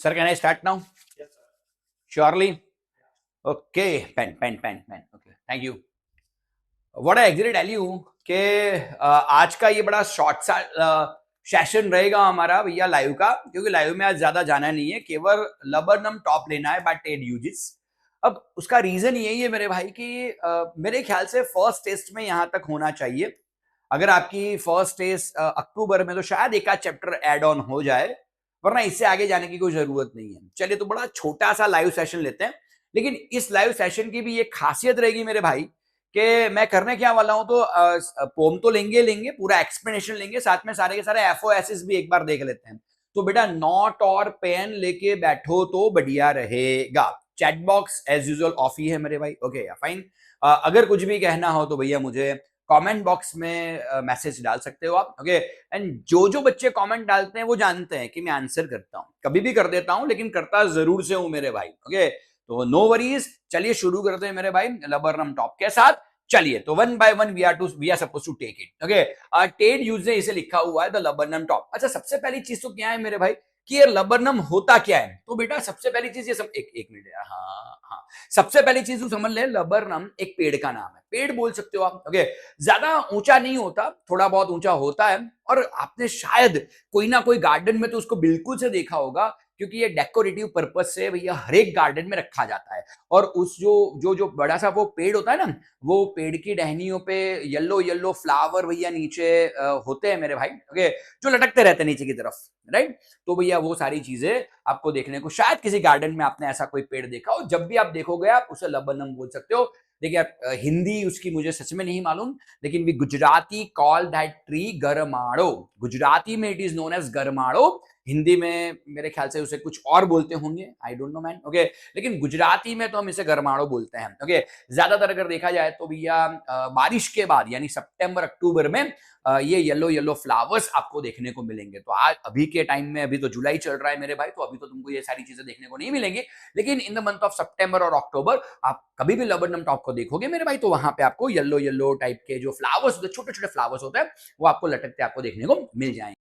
Sir, can I start now? Yes, sir. Surely. Okay. Pen. Okay. Thank you. What I actually tell you कि आज का ये बड़ा short सा session रहेगा हमारा भैया लाइव का, क्योंकि लाइव में आज ज्यादा जाना नहीं है, केवल लबरनम टॉप लेना है बाय टेड यूजिस। अब उसका रीजन यही है मेरे भाई कि मेरे ख्याल से फर्स्ट टेस्ट में यहां तक होना चाहिए। अगर आपकी फर्स्ट टेस्ट अक्टूबर में, तो शायद एक आध चैप्टर एड ऑन हो जाए, वरना इससे आगे जाने की कोई जरूरत नहीं है। चलिए, तो बड़ा छोटा सा लाइव सेशन लेते हैं, लेकिन इस लाइव सेशन की भी एक खासियत रहेगी मेरे भाई कि मैं करने क्या वाला हूं, तो पोम तो लेंगे, पूरा एक्सप्लेनेशन लेंगे, साथ में सारे के सारे एफओएसएस भी एक बार देख लेते हैं। तो बेटा नोट और पेन लेके बैठो तो बढ़िया रहेगा। Chat box as usual off ही है मेरे भाई। Okay fine. अगर कुछ भी कहना हो तो भैया मुझे कमेंट बॉक्स में मैसेज डाल सकते हो आप। ओके। एंड जो जो बच्चे कमेंट डालते हैं वो जानते हैं कि मैं आंसर करता हूं, कभी भी कर देता हूं, लेकिन करता जरूर से हूं मेरे भाई। ओके, तो नो वरीज। चलिए शुरू करते हैं मेरे भाई लबरनम टॉप के साथ। चलिए, तो one by one we are suppose to take it. Okay, Ted Hughes ने इसे लिखा हुआ है द लबरनम टॉप। अच्छा, सबसे पहली चीज तो क्या है मेरे भाई कि ये लबरनम होता क्या है? तो बेटा सबसे पहली चीज ये सब एक मिनट। हाँ, सबसे पहली चीज तो समझ ले, लबरनम एक पेड़ का नाम है, पेड़ बोल सकते हो आप। ओके, ज्यादा ऊंचा नहीं होता, थोड़ा बहुत ऊंचा होता है, और आपने शायद कोई ना कोई गार्डन में तो उसको बिल्कुल से देखा होगा, क्योंकि ये डेकोरेटिव पर्पज से भैया हर एक गार्डन में रखा जाता है। और उस जो बड़ा सा वो पेड़ होता है ना, वो पेड़ की टहनियों पे येलो येलो फ्लावर भैया नीचे होते हैं मेरे भाई। ओके, जो लटकते रहते हैं नीचे की तरफ, राइट? तो भैया वो सारी चीजें आपको देखने को शायद किसी गार्डन में आपने ऐसा कोई पेड़ देखा हो। जब भी आप देखोगे आप उसे लबनम बोल सकते हो। देखिए आप, हिंदी उसकी मुझे सच में नहीं मालूम, लेकिन we Gujarati call that tree गरमाड़ो। गुजराती में इट इज नोन एज गरमाड़ो। हिंदी में मेरे ख्याल से उसे कुछ और बोलते होंगे, I don't know man. Okay, लेकिन गुजराती में तो हम इसे गरमाड़ो बोलते हैं। ओके, ज्यादातर अगर देखा जाए तो भैया बारिश के बाद यानी सितंबर अक्टूबर में ये येलो येलो फ्लावर्स आपको देखने को मिलेंगे। तो आज अभी के टाइम में, अभी तो जुलाई चल रहा है मेरे भाई, तो अभी तो तुमको ये सारी चीजें देखने को नहीं मिलेंगी, लेकिन इन द मंथ ऑफ सितंबर और अक्टूबर आप कभी भी लबरनम टॉप को देखोगे मेरे भाई, तो वहां पे आपको येलो येलो टाइप के जो फ्लावर्स होते हैं, छोटे छोटे फ्लावर्स होते हैं, वो आपको लटकते आपको देखने को मिल जाएंगे।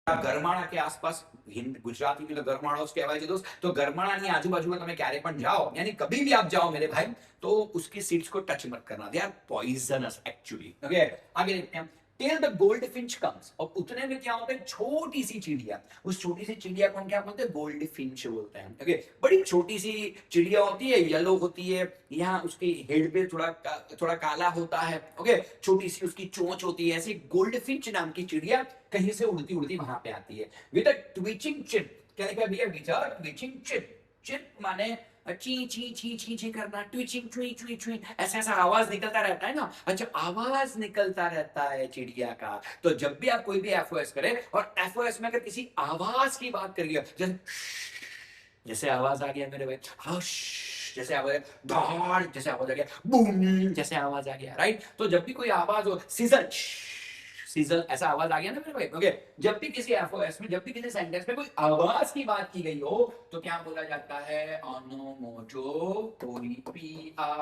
ગરમાળા કે આસપાસ हिंद गुजराती में तो गरमाड़ा उसके कहेवाय दोस्त तो गरमाड़ा आजूबाजू में તમે ક્યારે પણ જાઓ यानी कभी भी आप जाओ मेरे भाई तो उसकी सीड्स को टच मत करना they are poisonous actually okay आगे देखते हैं till the goldfinch comes और उतने में क्या होता है छोटी सी चिड़िया उस छोटी सी चिड़िया को हम क्या बोलते हैं गोल्ड फिंच बोलते हैं ओके बड़ी छोटी सी चिड़िया होती है येलो होती है यहाँ उसके हेड पे थोड़ा काला होता है ओके छोटी सी उसकी चोंच होती है ऐसी गोल्ड फिंच नाम की चिड़िया कहीं से उड़ती उड़ती वहां पे आती है विद अ ट्विचिंग चिप क्या लिखा है भैया with a twitching chip chip माने ची ची ची ची ची करना ट्विचिंग ट्वी ट्वी ट्वी ऐसा ऐसा आवाज निकलता रहता है ना अच्छा आवाज निकलता रहता है चिड़िया का तो जब भी आप कोई भी एफओएस करें और एफओएस में अगर किसी आवाज की बात करिए जैसे आवाज आ गया मेरे भाई हश जैसे आवाज धाड़ जैसे आवाज आ गया बूम जैसे आवाज आ गया राइट तो जब भी कोई आवाज हो सीजन सीजन ऐसा आवाज आ गया ना मेरे भाई ओके जब भी किसी एफओएस में जब भी किसी सेंटेंस में कोई आवाज की बात की गई हो तो क्या बोला जाता है ओनोमोटोपोइया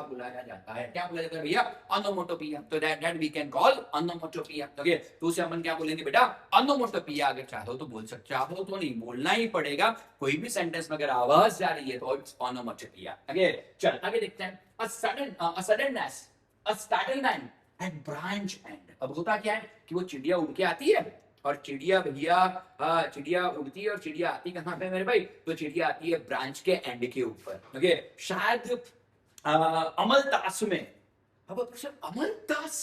बोला जाता है क्या बोला जाता है भैया ओनोमोटोपिया तो that we can call onomatopoeia okay तो उसे अपन क्या बोलेंगे बेटा ओनोमोटोपिया अगर चाहो तो बोल सकते चाहो तो नहीं बोलना ही पड़ेगा कोई भी सेंटेंस में अगर आवाज जा रही है तो इट्स ओनोमोटोपिया ओके चल आगे देखते हैं a suddenness a startlement at branch end अब होता क्या है कि वो चिड़िया उड़ के आती है और चिड़िया भैया चिड़िया उड़ती है और चिड़िया आती कहाँ पे मेरे भाई तो चिड़िया आती है ब्रांच के एंड के ऊपर ओके शायद अमलतास में अब अमलतास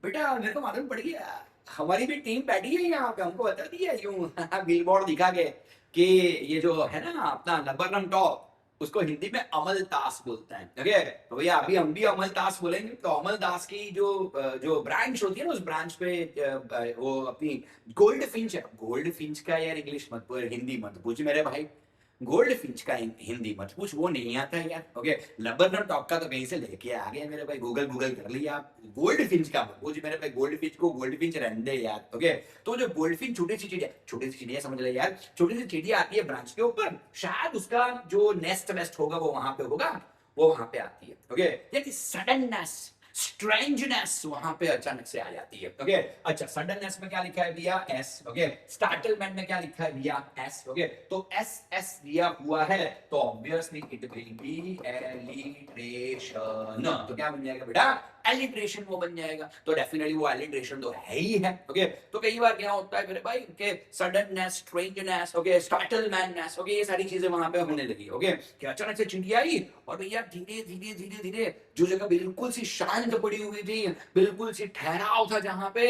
बेटा मेरे को मालूम पड़ गया हमारी भी टीम बैठी है यहाँ पे हमको बता दिया यूं बिलबोर्ड दिखा के कि ये जो है ना अपना लबरनम टॉप उसको हिंदी में अमलतास बोलते हैं ओके तो भैया अभी हम भी अमलतास बोलेंगे तो अमलतास की जो ब्रांच होती है ना उस ब्रांच पे वो अपनी गोल्ड फिंच है गोल्ड फिंच का यार इंग्लिश मत हिंदी मत पूछ मेरे भाई गोल्ड फिंच का हिंदी मत पूछ वो नहीं आता है यार ओके लबरनम टॉप का तो कहीं से लेके आ गए मेरे भाई गूगल कर लिया आप गोल्ड फिंच का मत पूछ मेरे भाई गोल्ड फिंच को गोल्ड फिंच रहने दे यार ओके तो जो गोल्ड फिंच छोटी सी चिड़िया समझ ले यार छोटी सी चिड़िया आती है ब्रांच के ऊपर शायद उसका जो नेस्ट वेस्ट होगा वो वहां पे होगा वो वहां पे आती है ओके यानी सडननेस स्ट्रेंजनेस वहां पे अचानक से आ जाती है ओके अच्छा सडननेस में क्या लिखा है भैया एस ओके स्टार्टलमेंट में क्या लिखा है भैया एस ओके तो एस एस दिया हुआ है तो obviously it will be alliteration तो क्या बन जाएगा बेटा एलिट्रेशन वो बन जाएगा तो डेफिनेटली वो एलिट्रेशन तो है ही है ओके तो कई बार क्या होता है मेरे भाई के सडननेस स्ट्रेंजनेस ओके स्टार्टलमेंटनेस ओके ये सारी चीजें वहां पे होने लगी ओके कि अचानक से चिड़िया आई और भैया धीरे धीरे धीरे धीरे जो जगह बिल्कुल सी शांत पड़ी हुई थी बिल्कुल सी ठहराव था जहां पे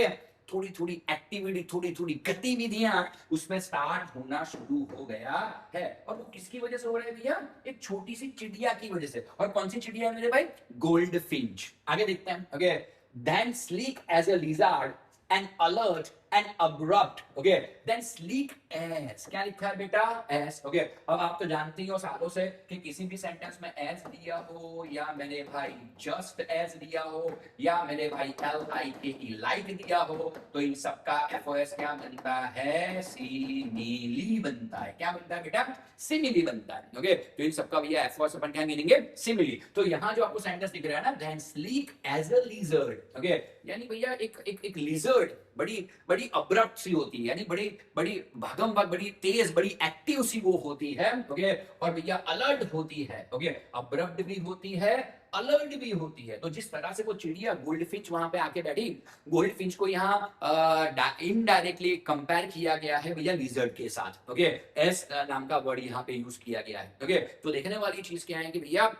थोड़ी थोड़ी एक्टिविटी थोड़ी थोड़ी गतिविधियां उसमें स्टार्ट होना शुरू हो गया है और वो किसकी वजह से हो रहा है भैया एक छोटी सी चिड़िया की वजह से और कौन सी चिड़िया मेरे भाई गोल्ड फिंच आगे देखते हैं okay then sleek as a lizard and alert and abrupt okay then sleek as क्या लिखा है बेटा एस ओके अब आप तो जानते ही हो सालों से कि किसी भी सेंटेंस में एस दिया हो या मेरे भाई जस्ट एस दिया हो या मेरे भाई LIKE लाइक दिया हो तो इन सबका एफओएस क्या बनता है सिमिली बनता है क्या बनता है बेटा सिमिली बनता है ओके तो इन सबका भैया एफओएस अपन क्या गिनेंगे सिमिली तो यहाँ जो आपको सेंटेंस दिख रहा है ना then sleek as a lizard okay यानी भैया एक लिजर्ड बड़ी बड़ी अब्रप्ट सी होती है यानी बड़ी बड़ी भागम भाग बड़ी तेज बड़ी एक्टिव सी वो होती है ओके और भैया अलर्ट होती है ओके अब्रप्ट भी होती है अलर्ट भी होती है तो जिस तरह से वो चिड़िया गोल्ड फिंच वहां पे आके बैठी गोल्ड फिंच को यहाँ इनडायरेक्टली कंपेयर किया गया है भैया लिजर्ड के साथ ओके एस नाम का वर्ड यहाँ पे यूज किया गया है ओके तो देखने वाली चीज क्या है कि भैया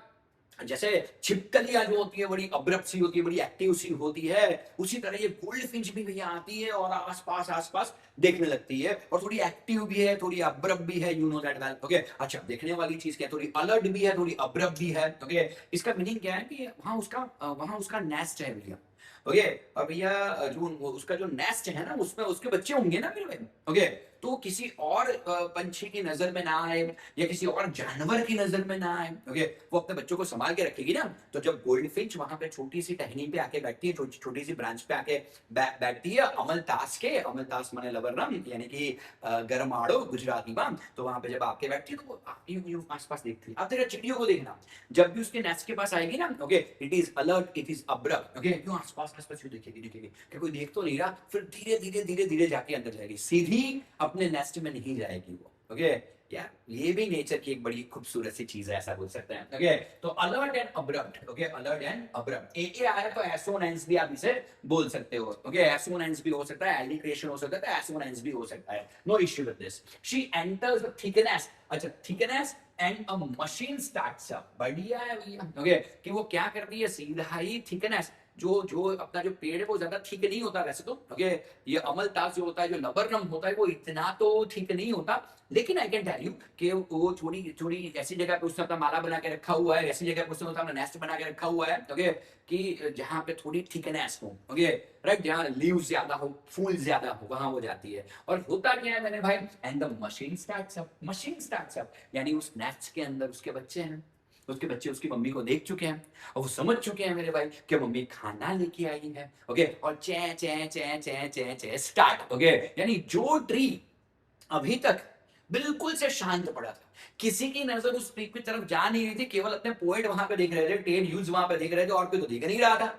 जैसे छिपकलियां जो होती है बड़ी अब्रप्ट सी होती है बड़ी एक्टिव सी होती है उसी तरह ये गोल्ड फिंच भी भैया आती है और आसपास देखने लगती है और थोड़ी एक्टिव भी है थोड़ी अब्रप्ट भी है you know that well okay अच्छा देखने वाली चीज क्या है थोड़ी अलर्ट भी है थोड़ी अब्रप्ट भी है ओके इसका मीनिंग क्या है कि वहां उसका नेस्ट है भैया ओके और भैया जो उसका जो नेस्ट है ना उसमें उसके बच्चे होंगे ना मेरे भाई ओके तो किसी और पंछी की नजर में ना आए या किसी और जानवर की नजर में ना आए। ओके, वो अपने बच्चों को संभाल के रखेगी ना। तो जब गोल्ड फिंच वहां पे छोटी सी टहनी पे आके बैठती है, छोटी सी ब्रांच पे आके बैठती है अमलतास के, अमलतास माने लबरनम यानी कि गरमाड़ो गुजराती में, तो वहां पे जब आके बैठती है तो वो यूं आसपास देखती है। अब तेरा चिड़ियों को देखना, जब भी उसके नेस्ट के पास आएगी ना, okay, it is alert, it is abrupt, okay, क्यों आसपास आसपास क्यों देखेगी कि कोई देख तो नहीं रहा, फिर धीरे धीरे धीरे धीरे जाके अंदर जाएगी, सीधी अपने नेस्ट में नहीं जाएगी वो। ओके, यार ये भी नेचर की एक बड़ी खूबसूरत सी चीज है, ऐसा बोल सकते हैं। ओके, तो alert and abrupt, okay, alert and abrupt, A आया तो एस ओन एंस भी आप इसे बोल सकते हो। ओके, एस ओन एंस भी हो सकता है, एलिट्रेशन हो सकता है, एस ओन एंस भी हो सकता है, no issue with this. She enters the thickness, अच्छा thickness and a machine starts up, बढ़िया है भैया। ओके, कि वो क्या करती है, सीधा ही थिकनेस, जो जो अपना जो पेड़ है वो ज्यादा ठीक नहीं होता वैसे तो। ओके, ये अमलतास जो होता है, जो लबरनम होता है, वो इतना तो ठीक नहीं होता, लेकिन आई कैन टेल यू कि वो थोड़ी थोड़ी ऐसी जगह पे उसने अपना माला बना के रखा हुआ है, ऐसी जगह पे उसने अपना नेस्ट बना के रखा हुआ है। ओके, कि जहाँ पे थोड़ी थिकनेस हो, ओके राइट, जहाँ लीव्स ज्यादा हो, फूल ज्यादा हो, वहां वो जाती है। और होता क्या है मेरे भाई, and the machine starts up, machine starts up यानी उस नेस्ट के अंदर उसके बच्चे हैं, उसके बच्चे उसकी मम्मी को देख चुके हैं और वो समझ चुके हैं मेरे भाई कि मम्मी खाना लेके आई है। ओके, और चे चे चे चे चे चे स्टार्ट। ओके, यानी जो ट्री अभी तक बिल्कुल से शांत पड़ा था, किसी की नजर उस ट्री की तरफ जा नहीं रही थी, केवल अपने पोएट वहां पे देख रहे थे, टेड ह्यूज वहां पे देख रहे थे, और कोई तो देख नहीं रहा था।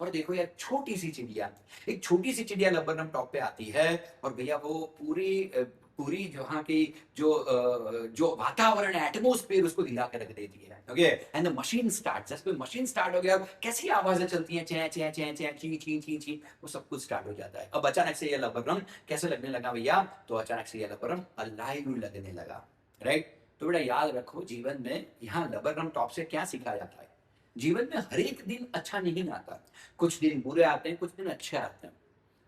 और देखो यार, छोटी सी चिड़िया, एक छोटी सी चिड़िया लबरनम टॉप पे आती है और भैया वो पूरी पूरी जहाँ की जो वातावरण है, एटमोस्फेयर, उसको हिला के रख देती है। Okay, and the machine start, जैसे मशीन स्टार्ट हो गया, कैसी आवाजें चलती हैं, चे चे चे चे ची ची ची ची, वो सब कुछ स्टार्ट हो जाता है। अब अचानक से ये लबरनम कैसे लगने लगा भैया, तो अचानक से ये लबरनम अलाइव लगने लगा, राइट। तो बेटा याद रखो, जीवन में यहाँ लबरनम टॉप से क्या सीखा जाता है, जीवन में हर एक दिन अच्छा नहीं आता, कुछ दिन बुरे आते हैं, कुछ दिन अच्छे आते हैं।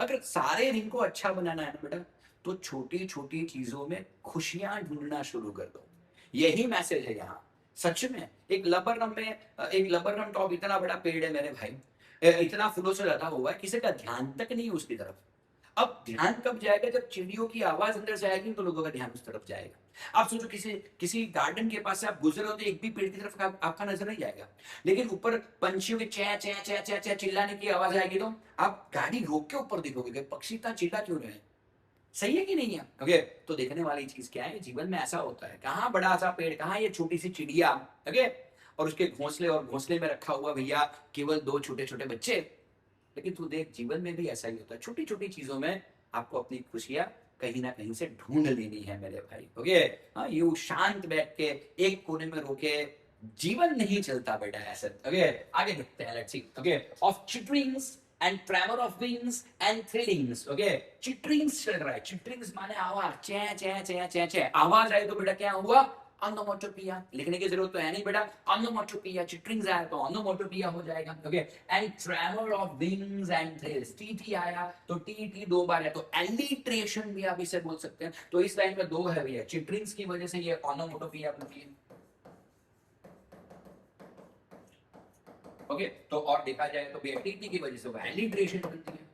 अगर सारे दिन को अच्छा बनाना है ना बेटा, तो छोटी छोटी चीजों में खुशियां ढूंढना शुरू कर दो, यही मैसेज है यहाँ। सच में एक लबरनम में, एक लबरनम टॉप इतना बड़ा पेड़ है मेरे भाई, इतना फूलों से लदा हुआ है, किसी का ध्यान तक नहीं उसकी तरफ। अब ध्यान कब जाएगा, जब चिड़ियों की आवाज अंदर से आएगी तो लोगों का ध्यान उस तरफ जाएगा। आप सोचो, किसी किसी गार्डन के पास से आप गुजरे हो तो एक भी पेड़ की तरफ आपका नजर नहीं जाएगा, लेकिन ऊपर पंछियों के चे चे चे चे चे चिल्लाने की आवाज आएगी तो आप गाड़ी रोक के ऊपर देखोगे कि पक्षी इतना चिल्ला क्यों रहे हैं, सही है कि नहीं है। ओके, तो देखने वाली चीज क्या है, जीवन में ऐसा होता है, कहाँ बड़ा सा पेड़, कहाँ ये छोटी सी चिड़िया। ओके, और उसके घोंसले, और घोंसले में रखा हुआ भैया केवल दो छोटे छोटे बच्चे। लेकिन तू देख, जीवन में भी ऐसा ही होता है, छोटी छोटी चीजों में आपको अपनी खुशियां कहीं ना कहीं से ढूंढ लेनी है मेरे भाई। ओके, हाँ, यू शांत बैठ के एक कोने में रोके जीवन नहीं चलता बेटा ऐसे। ओके, आगे देखते हैं, let's see. Okay, of chitterings and tremor of wings and thrillings. Okay, chitterings चल रहा है, चिटरिंग्स माने आवाज, चे चे चे चे चे, आवाज आई तो बेटा क्या हुआ, ऑनोमोटोपिया। लिखने की जरूरत तो है नहीं बेटा, ऑनोमोटोपिया, चिटरिंग्स आया तो ऑनोमोटोपिया हो जाएगा। Okay, and tremor of wings and thrills, T आया तो टी दो बार है तो एलिट्रेशन भी आप इसे बोल सकते हैं। तो इस लाइन में दो है भैया, चिटरिंग्स की वजह से ये ऑनोमोटोपिया बनती है। ओके, तो और देखा जाए तो टी की वजह से वो एलिट्रेशन बनती है,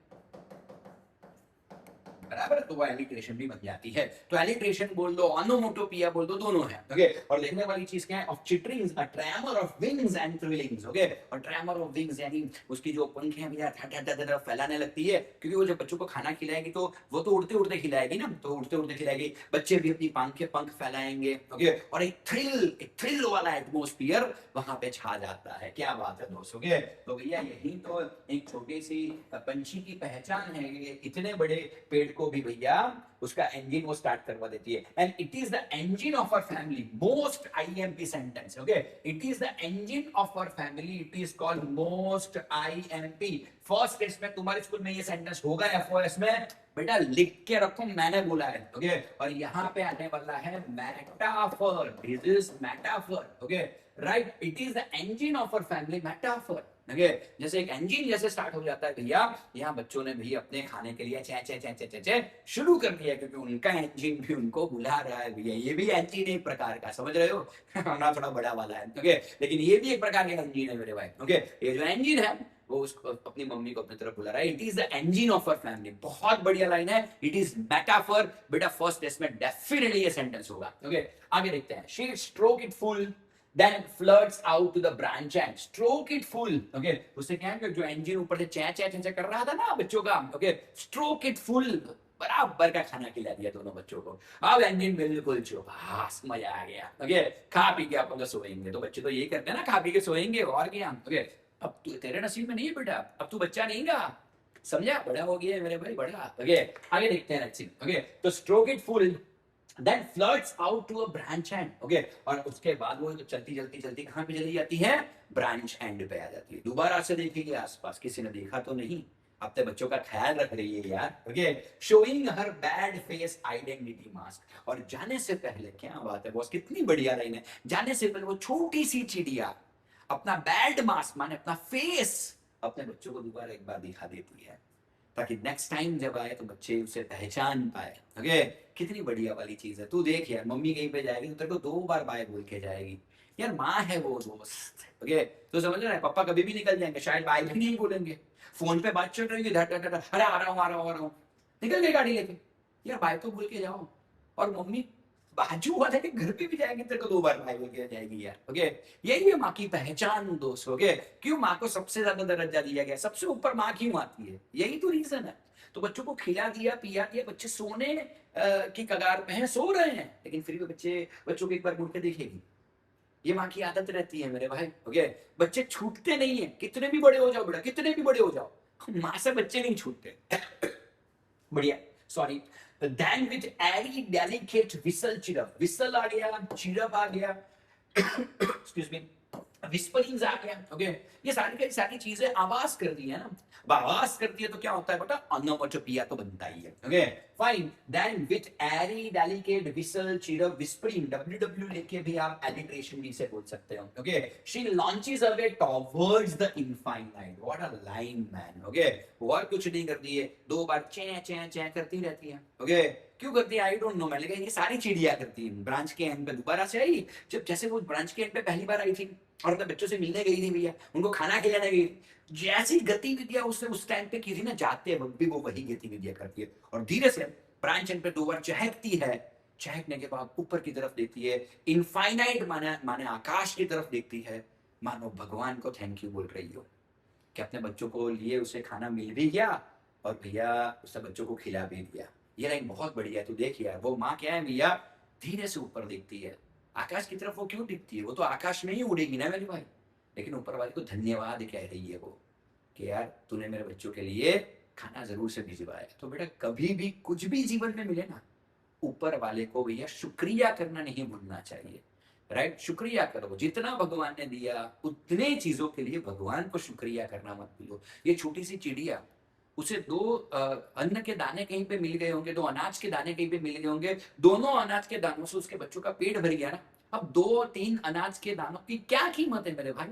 बराबर, तो वो एलिट्रेशन भी बन जाती है। तो एलिट्रेशन बोल दो, ऑनोमोटोपिया बोल दो, दोनों है। ओके, और देखने वाली चीज क्या है, of chitterings a tremor of wings and thrillings. Okay, और ट्रेमर ऑफ विंग्स यानी उसकी जो पंख है भैया धड़ फैलाने लगती है, क्योंकि वो जब बच्चों को खाना खिलाएगी तो वो तो उड़ते उड़ते खिलाएगी ना, तो उड़ते उड़ते खिलाएगी, बच्चे भी अपनी पंख फैलाएंगे। ओके, और एक थ्रिल वाला एटमोस्फियर वहां पे छा जाता है। क्या बात है दोस्तों। ओके, तो भैया यही तो एक छोटी सी पंछी की पहचान है, इतने बड़े पेड़ को भी भैया उसका इंजन वो स्टार्ट करवा देती है। And it is the engine of our family, most IMP sentence. Okay, it is the engine of our family, it is called most IMP. First test में तुम्हारे स्कूल में ये सेंटेंस होगा एफओएस में, बेटा लिख के रखो, मैंने बोला है। ओके, और यहाँ पे आने वाला है metaphor, this is metaphor. Okay, right, it is the engine of our family, metaphor. Okay, जैसे एक इंजन जैसे स्टार्ट हो जाता है भैया, यहाँ बच्चों ने भी अपने खाने के लिए चे चे चे चे चे चे शुरू कर दिया, क्योंकि उनका इंजन भी उनको बुला रहा है भैया। ये भी इंजन एक प्रकार का, समझ रहे हो ना, थोड़ा बड़ा वाला है। ओके, लेकिन ये भी एक प्रकार का इंजन है मेरे भाई। ओके, ये जो इंजन है वो उसको अपनी मम्मी को अपनी तरफ बुला रहा है. It is the engine of our family. बहुत बढ़िया लाइन है. It is metaphor. बेटा फर्स्ट टेस्ट में डेफिनेटली ये सेंटेंस होगा. ओके आगे देखते हैं. She stroke it full then flirts out to the branch end. Stroke it full. Okay, उससे क्या है कि जो इंजन ऊपर से चै चै चै कर रहा था ना बच्चों का. Okay, stroke it full. बराबर का खाना खिला दिया दोनों बच्चों को. अब इंजन बिल्कुल चुप. बस मजा आ गया. ओके खा पी के अपन सोएंगे. तो बच्चे तो यही करते हैं ना, खा पी के सोएंगे और क्या. ओके अब तू तेरे नसीब में नहीं है बेटा, अब तू बच्चा नहीं गा. समझा, बड़ा हो गया मेरे भाई, बड़ा. ओके आगे देखते हैं. ओके तो stroke it full then flirts out to a branch end. Okay, और उसके बाद वो चलती चलती चलती कहाँ पे चली जाती है, ब्रांच एंड पे आ जाती है. दोबारा से देखेगी आसपास, किसी ने देखा तो नहीं. अपने बच्चों का ख्याल रख रही है यार. ओके शोइंग हर बैड फेस आइडेंटिटी मास्क. और जाने से पहले, क्या बात है बॉस, कितनी बढ़िया लाइन है. जाने से पहले वो छोटी सी चिड़िया अपना बैड मास्क माने अपना फेस अपने बच्चों को दोबारा एक बार दिखा देती है, ताकि नेक्स्ट टाइम जब आए तो बच्चे उसे पहचान पाए. ओके कितनी बढ़िया वाली चीज है. तू देख यार, मम्मी कहीं पे जाएगी तो तेरे को 2 बार बाय बोल के जाएगी. यार माँ है वो दोस्त. ओके तो समझ रहा है, पापा कभी भी निकल जाएंगे, शायद बाय भी नहीं बोलेंगे. फोन पे बात चल रही है, अरे आ रहा हूँ, निकल गई गाड़ी लेके. यार बाय तो बोल के जाओ. और मम्मी बाजू वाले के घर पे भी जाएंगे, तेरे को 2 बार बाय बोल के जाएगी यार. ओके यही है माँ की पहचान दोस्त. ओके क्यों माँ को सबसे ज्यादा दर्जा दिया गया, सबसे ऊपर माँ क्यों आती है, यही तो रीजन है. तो बच्चों को खिला दिया पिया दिया, बच्चे सोने की कगार पे हैं, सो रहे हैं, लेकिन फिर भी बच्चों को एक बार मुड़ के देखेगी. ये माँ की आदत रहती है मेरे भाई. ओके बच्चे छूटते नहीं है, कितने भी बड़े हो जाओ बेटा, कितने भी बड़े हो जाओ, माँ से बच्चे नहीं छूटते. बढ़िया. Sorry. then with airy delicate whistle chirp. whistle आ गया, chirp आ गया, excuse me, whisperings आ गया. ओके ये सारी चीजें आवाज करती है ना. आवाज करती है तो क्या होता है बेटा, अनोमोटोपिया तो बनता ही है. Okay fine. then with airy delicate whistle chirp whispering, ww लेके भी आप alliteration भी से बोल सकते हो. Okay she launches away towards the infinite. what a line man. Okay वो और कुछ नहीं करती है, 2 बार चै चै चै करती रहती है. ओके क्यों करती है आई डोंट नो मैन, लेकिन ये सारी चिड़िया करती है. ब्रांच के एंड पे दोबारा से आई, जैसे वो ब्रांच के एंड पे पहली बार आई थी और अपने बच्चों से मिलने गई थी भैया, उनको खाना खिलाने गई, जैसी गतिविधियां उसने उस टाइम पे की थी ना, जाते वक्त भी वो वही गतिविधियां करती है. और धीरे से ब्रांच एंड पे 2 बार चहकती है. चहकने के बाद ऊपर की तरफ देखती है, इनफाइनाइट माने आकाश की तरफ देखती है, मानो भगवान को थैंक यू बोल रही हो कि अपने बच्चों को लिए उसे खाना मिल भी गया और भैया उसने बच्चों को खिला भी दिया. ये लाइन बहुत बढ़िया है. तू देख यार, वो माँ क्या है भैया, धीरे से ऊपर देखती है. आकाश की तरफ वो क्यों दिखती है, वो तो आकाश में ही उड़ेगी ना मेरे भाई, लेकिन ऊपर वाले को धन्यवाद कह रही है वो कि यार तूने मेरे बच्चों के लिए खाना जरूर से भिजवाया. तो बेटा कभी भी कुछ भी जीवन में मिले ना, ऊपर वाले को भैया शुक्रिया करना नहीं भूलना चाहिए. राइट, शुक्रिया करो. जितना भगवान ने दिया उतने चीजों के लिए भगवान को शुक्रिया करना मत भूलो. ये छोटी सी चिड़िया, उसे 2 अन्न के दाने कहीं पे मिल गए होंगे, 2 अनाज के दाने कहीं पे मिल गए होंगे, दोनों अनाज के दानों से उसके बच्चों का पेट भर गया ना. अब 2-3 अनाज के दानों की क्या कीमत है मेरे भाई,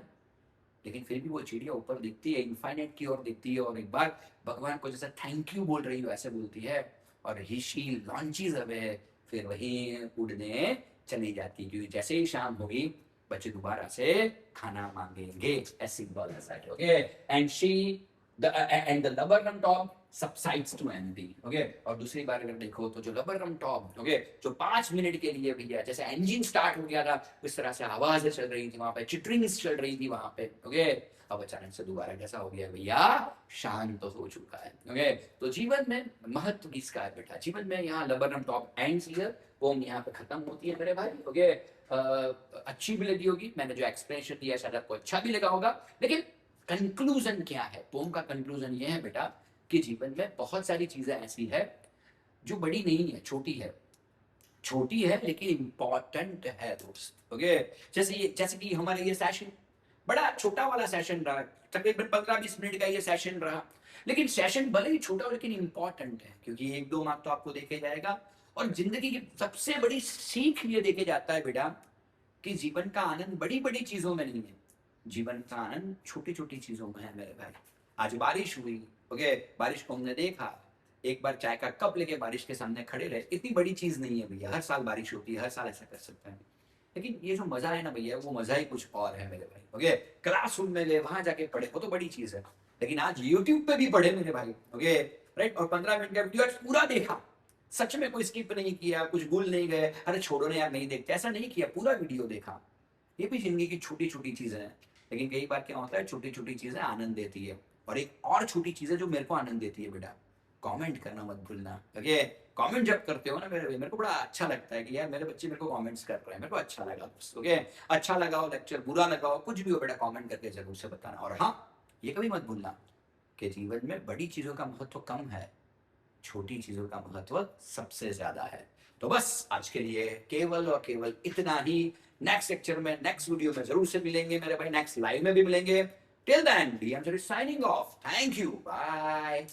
लेकिन फिर भी वो चिड़िया ऊपर दिखती है, इनफाइनाइट की ओर दिखती है, और एक बार भगवान को जैसे थैंक यू बोल रही हो ऐसे बोलती है, और शी लॉन्चेस अवे, फिर वही उड़ने चली जाती है, क्योंकि जैसे ही शाम होगी बच्चे दोबारा से खाना मांगेंगे. ऐसी बात है. Okay and she and the laburnum top subsides to empty. Okay और दूसरी बार अगर देखो तो जो laburnum top, okay जो 5 मिनट के लिए भैया जैसे इंजन स्टार्ट हो गया था, इस तरह से आवाजें चल रही थी वहां पे, चिटरिंग्स चल रही थी वहां पे. okay अब अचानक से दोबारा कैसा हो गया भैया, शांत तो हो चुका है. okay तो जीवन में महत्व किसका है बेटा, जीवन में यहाँ laburnum top ends here, poem यहाँ पे खत्म होती है मेरे भाई. okay अच्छी भी लगी होगी, मैंने जो एक्सप्लेनेशन दिया शायद आपको अच्छा भी लगा होगा, लेकिन कंक्लूजन क्या है, पोम का कंक्लूजन ये है बेटा कि जीवन में बहुत सारी चीजें ऐसी है जो बड़ी नहीं है, छोटी है लेकिन इंपॉर्टेंट है दोस्त. ओके जैसे कि हमारे ये सेशन बड़ा छोटा वाला सेशन रहा, तकरीबन 15-20 मिनट का ये सेशन रहा, लेकिन सेशन भले ही छोटा हो लेकिन इंपॉर्टेंट है, क्योंकि 1-2 मार्क तो आपको देखे जाएगा. और जिंदगी की सबसे बड़ी सीख ये देके जाता है बेटा कि जीवन का आनंद बड़ी बड़ी चीजों में नहीं है, जीवन का आनंद छोटी छोटी चीजों में है मेरे भाई. आज बारिश हुई, ओके बारिश को हमने देखा, एक बार चाय का कप लेके बारिश के सामने खड़े रहे, इतनी बड़ी चीज नहीं है भैया, हर साल बारिश होती है, हर साल ऐसा कर सकते हैं, लेकिन ये जो मजा है ना भैया, वो मजा ही कुछ और है मेरे भाई. ओके क्लासरूम में ले, वहां जाके पढ़े, वो तो बड़ी चीज है. लेकिन आज यूट्यूब पे भी पढ़े मेरे भाई, ओके राइट। और 15 मिनट का वीडियो आज पूरा देखा, सच में कोई स्किप नहीं किया, कुछ भूल नहीं गए, अरे छोड़ो ना यार नहीं देखते, ऐसा नहीं किया, पूरा वीडियो देखा। ये भी जिंदगी की छोटी छोटी चीजें हैं, लेकिन कई बार क्या होता है छोटी छोटी चीजें आनंद देती है। और एक और छोटी चीज है जो मेरे को आनंद देती है बेटा, कमेंट करना मत भूलना, ओके। कमेंट जब करते हो ना मेरे को बड़ा अच्छा लगता है कि यार मेरे बच्चे मेरे को कमेंट्स कर रहे हैं, मेरे को अच्छा लगा, ओके। अच्छा लगा हो लेक्चर, बुरा लगा हो, कुछ भी हो बेटा, कमेंट करके जरूर से बताना। और हाँ, ये कभी मत भूलना कि जीवन में बड़ी चीजों का महत्व कम है, छोटी चीजों का महत्व सबसे ज्यादा है। तो बस आज के लिए केवल और केवल इतना ही। नेक्स्ट लेक्चर में, नेक्स्ट वीडियो में जरूर से मिलेंगे मेरे भाई, नेक्स्ट लाइव में भी मिलेंगे। Till then D M signing off, thank you, bye.